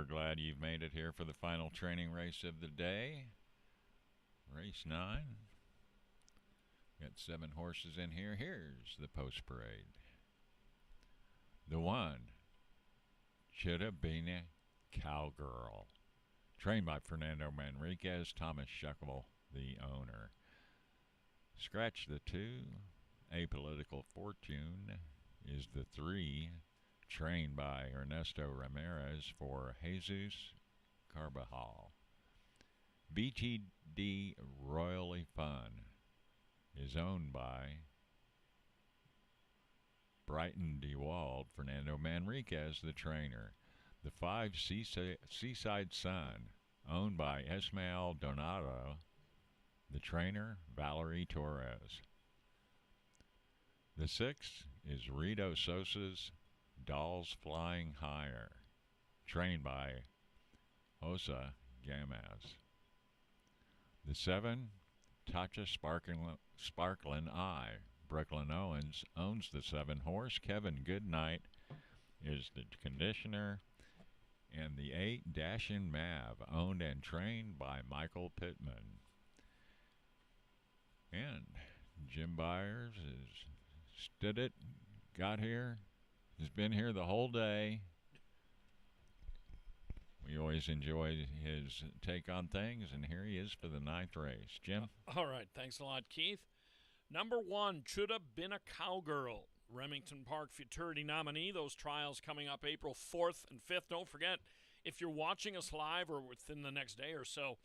We're glad you've made it here for the final training race of the day. Race 9. Got 7 horses in here. Here's the post parade. The 1, Should Have Been a Cowgirl. Trained by Fernando Manriquez, Thomas Shuckable, the owner. Scratch the 2, Apolitical Fortune is the 3, trained by Ernesto Ramirez for Jesus Carbajal. BTD Royally Fun is owned by Brighton DeWald, Fernando Manriquez, the trainer. The 5, Seaside Sun, owned by Esmael Donato, the trainer, Valerie Torres. The 6 is Rito Sosa's Dolls Flying Higher, trained by Josa Gamaz. The 7, Tatcha Sparklin' Eye. Brooklyn Owens owns the 7 horse. Kevin Goodnight is the conditioner. And the 8, Dashin' Mav, owned and trained by Michael Pittman. And Jim Byers has stood it, got here, has been here the whole day. We always enjoy his take on things, and here he is for the 9th race. Jim? All right, thanks a lot, Keith. Number 1, Should Have Been a Cowgirl. Remington Park Futurity nominee. Those trials coming up April 4th and 5th. Don't forget, if you're watching us live or within the next day or so,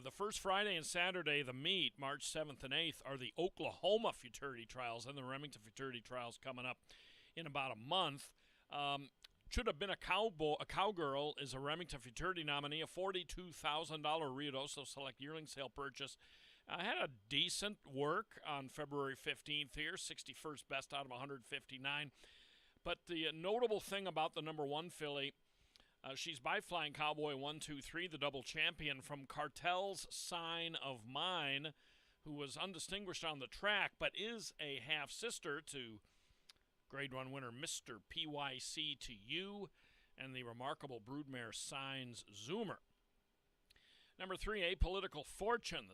the first Friday and Saturday, the meet, March 7th and 8th, are the Oklahoma Futurity Trials and the Remington Futurity Trials coming up in about a month. Should Have Been a Cowgirl is a Remington Futurity nominee, a $42,000 Ruidoso Select Yearling Sale purchase. Had a decent work on February 15th here, 61st best out of 159. But the notable thing about the number 1 filly, she's by Flying Cowboy 123, the double champion from Cartel's Sign of Mine, who was undistinguished on the track, but is a half-sister to Grade 1 winner Mr. PYC to you and the remarkable broodmare Signs Zoomer. Number 3, Apolitical Fortune,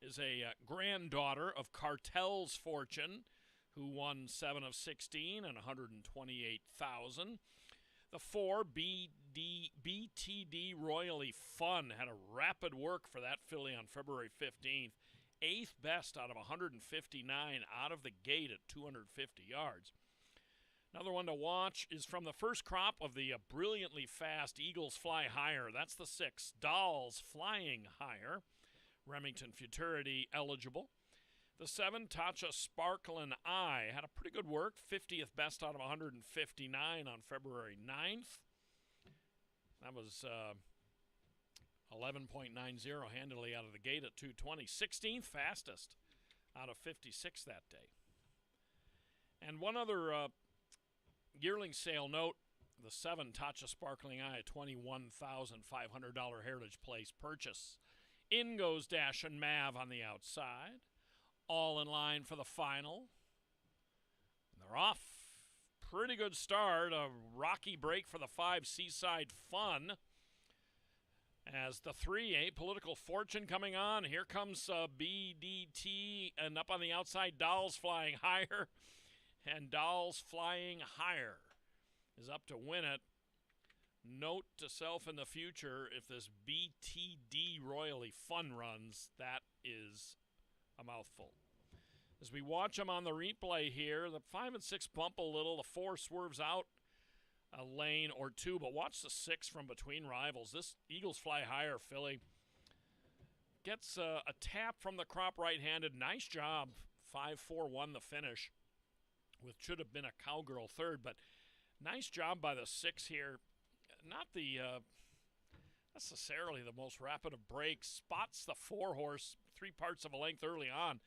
is a granddaughter of Cartel's Fortune, who won 7 of 16 and $128,000. The 4, BTD Royally Fun, had a rapid work for that filly on February 15th. 8th best out of 159 out of the gate at 250 yards. Another one to watch is from the first crop of the brilliantly fast Eagles Fly Higher. That's the 6, Dolls Flying Higher. Remington Futurity eligible. The 7, Tatcha Sparklin' Eye, had a pretty good work, 50th best out of 159 on February 9th. That was 11.90 handily out of the gate at 220. 16th fastest out of 56 that day. And one other yearling sale note, the 7, Tatcha Sparkling Eye, a $21,500 Heritage Place purchase. In goes Dashin' Mav on the outside. All in line for the final. And they're off. Pretty good start. A rocky break for the 5, Seaside Fun. As the 3, Apolitical Fortune coming on. Here comes BDT, and up on the outside, Dolls Flying Higher. And Dolls Flying Higher is up to win it. Note to self in the future, if this BTD Royally Fun runs, that is a mouthful. As we watch them on the replay here, the 5 and 6 bump a little. The 4 swerves out a lane or 2, but watch the 6 from between rivals. This Eagles Fly Higher filly gets a tap from the crop right-handed. Nice job. 5-4 won the finish, with Should Have Been a Cowgirl third, but nice job by the 6 here. Not the necessarily the most rapid of breaks. Spots the 4 horse 3 parts of a length early on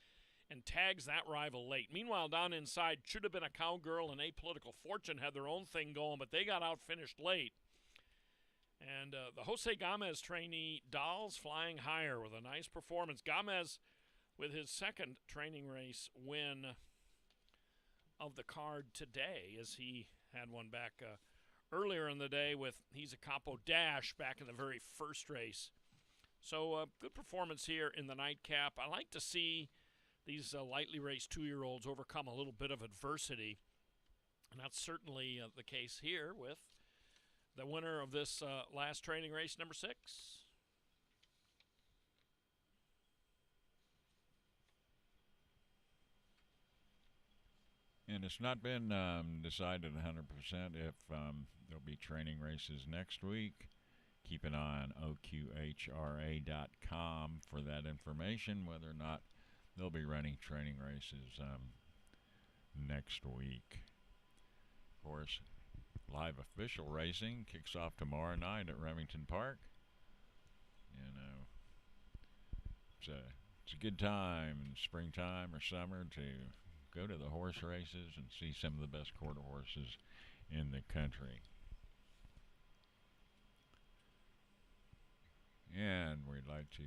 and tags that rival late. Meanwhile, down inside, Should Have Been a Cowgirl and Apolitical Fortune had their own thing going, but they got out finished late. And the Jose Gamez trainee, Dolls Flying Higher, with a nice performance. Gamez with his second training race win of the card today, as he had one back earlier in the day with He's a Capo Dash back in the very first race. So good performance here in the nightcap. I like to see these lightly raced 2-year-olds overcome a little bit of adversity. And that's certainly the case here with the winner of this last training race, number 6. And it's not been decided 100% if there'll be training races next week. Keep an eye on OQHRA.com for that information, whether or not they'll be running training races next week. Of course, live official racing kicks off tomorrow night at Remington Park. You know, it's a good time in springtime or summer to go to the horse races and see some of the best quarter horses in the country. And we'd like to